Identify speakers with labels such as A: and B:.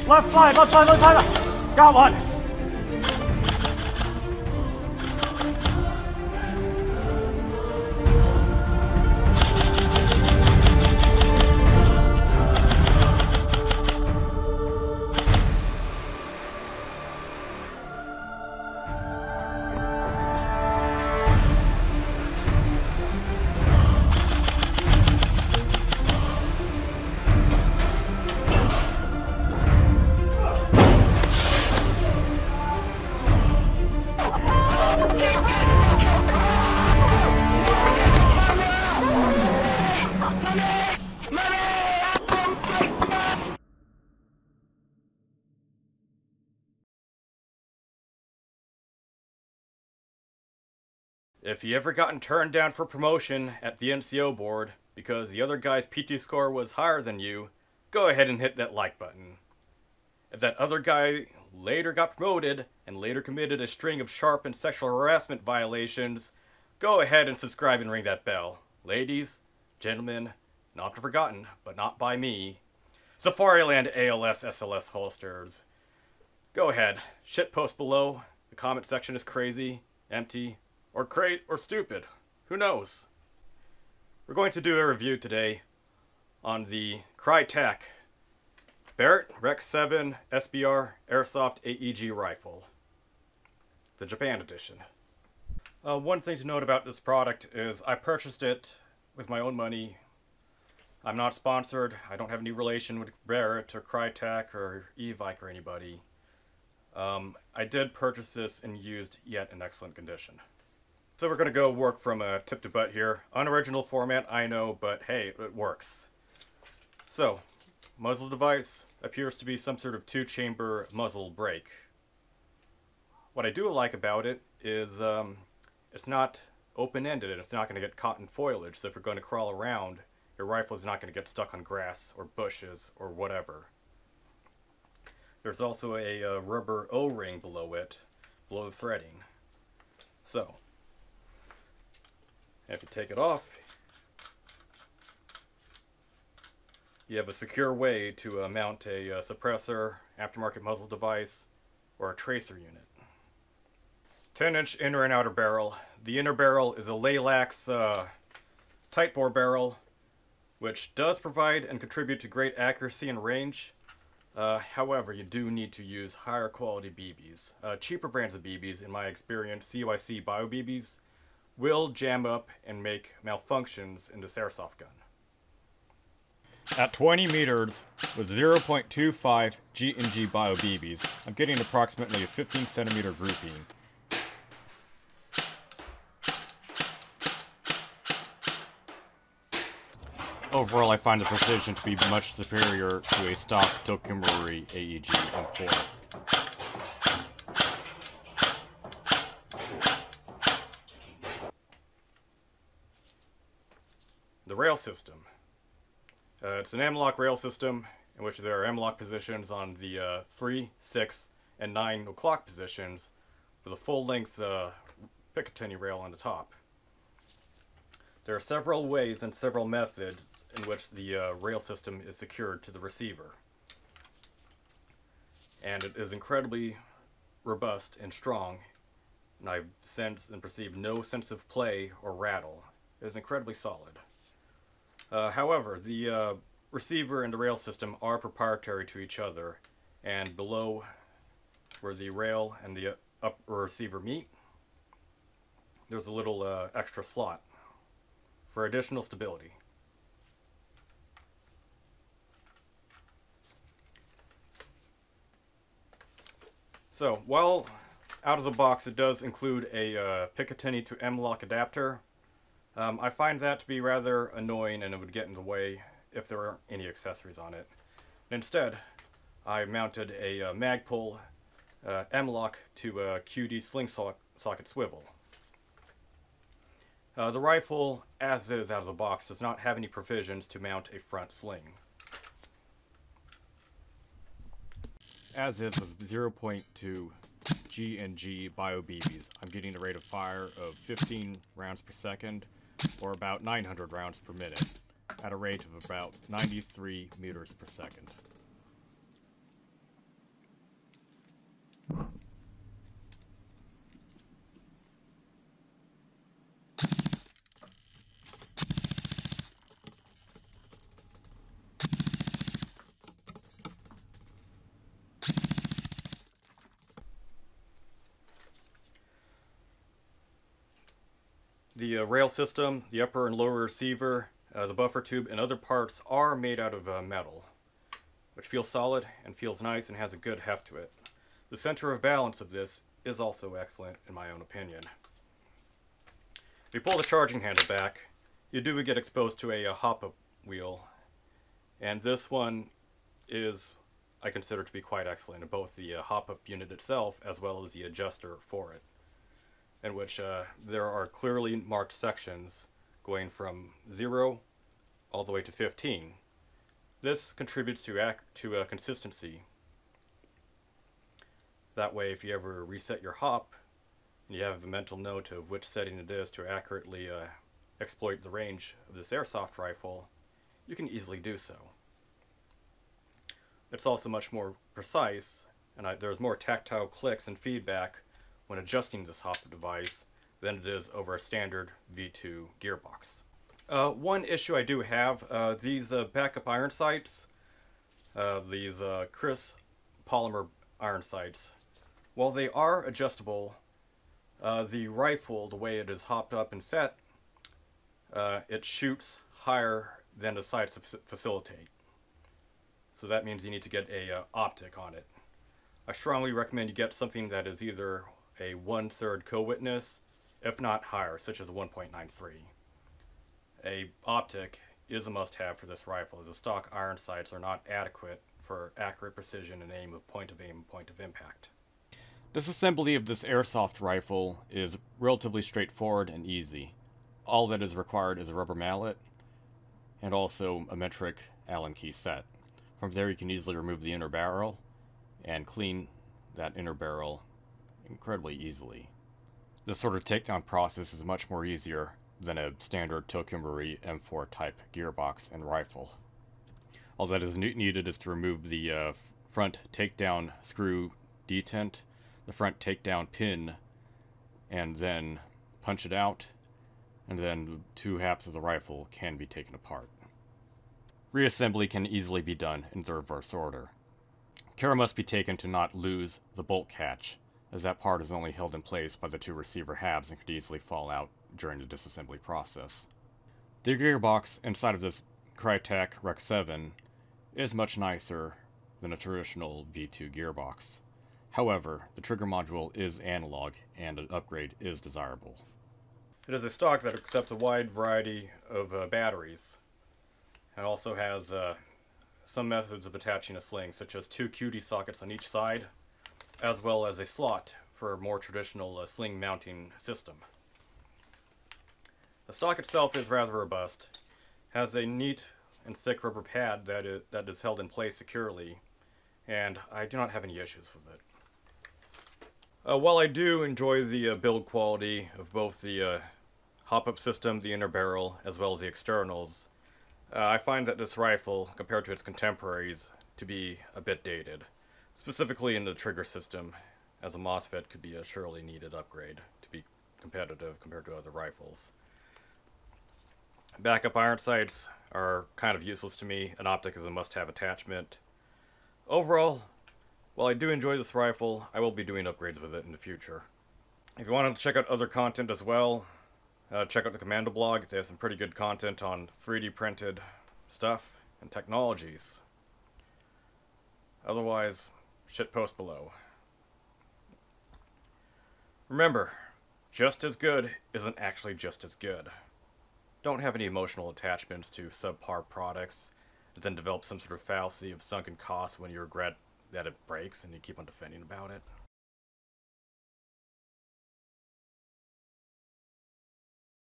A: Left side, left side, left side. Got one. If you ever gotten turned down for promotion at the NCO board because the other guy's PT score was higher than you, go ahead and hit that like button. If that other guy later got promoted and later committed a string of sharp and sexual harassment violations, go ahead and subscribe and ring that bell. Ladies, gentlemen, and often forgotten, but not by me, Safariland ALS SLS holsters. Go ahead, shitpost below. The comment section is crazy, empty, or stupid. Who knows? We're going to do a review today on the Krytac Barrett Rec7 SBR Airsoft AEG rifle, the Japan edition. One thing to note about this product is I purchased it with my own money. I'm not sponsored. I don't have any relation with Barrett or Krytac or Evike or anybody. I did purchase this in used yet in excellent condition. So we're going to go work from tip to butt here. Unoriginal format, I know, but hey, it works. So, muzzle device appears to be some sort of two-chamber muzzle brake. What I do like about it is it's not open-ended and it's not going to get caught in foliage, so if you're going to crawl around, your rifle is not going to get stuck on grass or bushes or whatever. There's also a rubber O-ring below it, below the threading. So, if you take it off, you have a secure way to mount a suppressor, aftermarket muzzle device, or a tracer unit. 10-inch inner and outer barrel. The inner barrel is a Laylax tight bore barrel, which does provide and contribute to great accuracy and range. However, you do need to use higher quality BBs. Cheaper brands of BBs, in my experience, CYC Bio BBs, will jam up and make malfunctions in this airsoft gun. At 20 meters with 0.25 G&G Bio BBs, I'm getting approximately a 15 centimeter grouping. Overall, I find the precision to be much superior to a stock Tokumori AEG M4. The rail system. It's an M-lock rail system in which there are M-lock positions on the 3, 6, and 9 o'clock positions with a full-length Picatinny rail on the top. There are several ways and several methods in which the rail system is secured to the receiver. And it is incredibly robust and strong, and I've sensed and perceived no sense of play or rattle. It is incredibly solid. However, the receiver and the rail system are proprietary to each other, and below where the rail and the upper receiver meet, there's a little extra slot for additional stability. So, while out of the box it does include a Picatinny to M-lock adapter, I find that to be rather annoying and it would get in the way if there weren't any accessories on it. Instead, I mounted a Magpul M-lock to a QD sling socket swivel. The rifle, as is out of the box, does not have any provisions to mount a front sling. As is with 0.2 G&G Bio BBs, I'm getting a rate of fire of 15 rounds per second, or about 900 rounds per minute, at a rate of about 93 meters per second. The rail system, the upper and lower receiver, the buffer tube, and other parts are made out of metal, which feels solid and feels nice and has a good heft to it. The center of balance of this is also excellent in my own opinion. If you pull the charging handle back, you do get exposed to a hop-up wheel, and this one is, I consider to be quite excellent in both the hop-up unit itself as well as the adjuster for it, in which there are clearly marked sections going from 0 all the way to 15. This contributes to consistency. That way, if you ever reset your hop, you have a mental note of which setting it is to accurately exploit the range of this airsoft rifle, you can easily do so. It's also much more precise, and there's more tactile clicks and feedback when adjusting this hop device than it is over a standard V2 gearbox. One issue I do have, these backup iron sights, these Krytac polymer iron sights, while they are adjustable, the rifle, the way it is hopped up and set, it shoots higher than the sights facilitate. So that means you need to get a optic on it. I strongly recommend you get something that is either a 1/3 co-witness, if not higher, such as a 1.93. A optic is a must-have for this rifle, as the stock iron sights are not adequate for accurate precision and aim, point of impact. Disassembly of this airsoft rifle is relatively straightforward and easy. All that is required is a rubber mallet and also a metric Allen key set. From there you can easily remove the inner barrel and clean that inner barrel incredibly easily. This sort of takedown process is much more easier than a standard Tokyo Marui M4 type gearbox and rifle. All that is needed is to remove the front takedown screw detent, the front takedown pin, and then punch it out, and then the two halves of the rifle can be taken apart. Reassembly can easily be done in the reverse order. Care must be taken to not lose the bolt catch, as that part is only held in place by the two receiver halves and could easily fall out during the disassembly process. The gearbox inside of this Krytac Rec7 is much nicer than a traditional V2 gearbox. However, the trigger module is analog and an upgrade is desirable. It is a stock that accepts a wide variety of batteries, and also has some methods of attaching a sling, such as 2 QD sockets on each side, as well as a slot for a more traditional sling mounting system. The stock itself is rather robust, has a neat and thick rubber pad that is held in place securely, and I do not have any issues with it. While I do enjoy the build quality of both the hop-up system, the inner barrel, as well as the externals, I find that this rifle, compared to its contemporaries, to be a bit dated. Specifically in the trigger system, as a MOSFET could be a surely needed upgrade to be competitive compared to other rifles. Backup iron sights are kind of useless to me. An optic is a must-have attachment. Overall, while I do enjoy this rifle, I will be doing upgrades with it in the future. If you want to check out other content as well, check out the Commando blog. They have some pretty good content on 3D printed stuff and technologies. Otherwise, shitpost below. Remember, just as good isn't actually just as good. Don't have any emotional attachments to subpar products and then develop some sort of fallacy of sunken costs when you regret that it breaks and you keep on defending about it.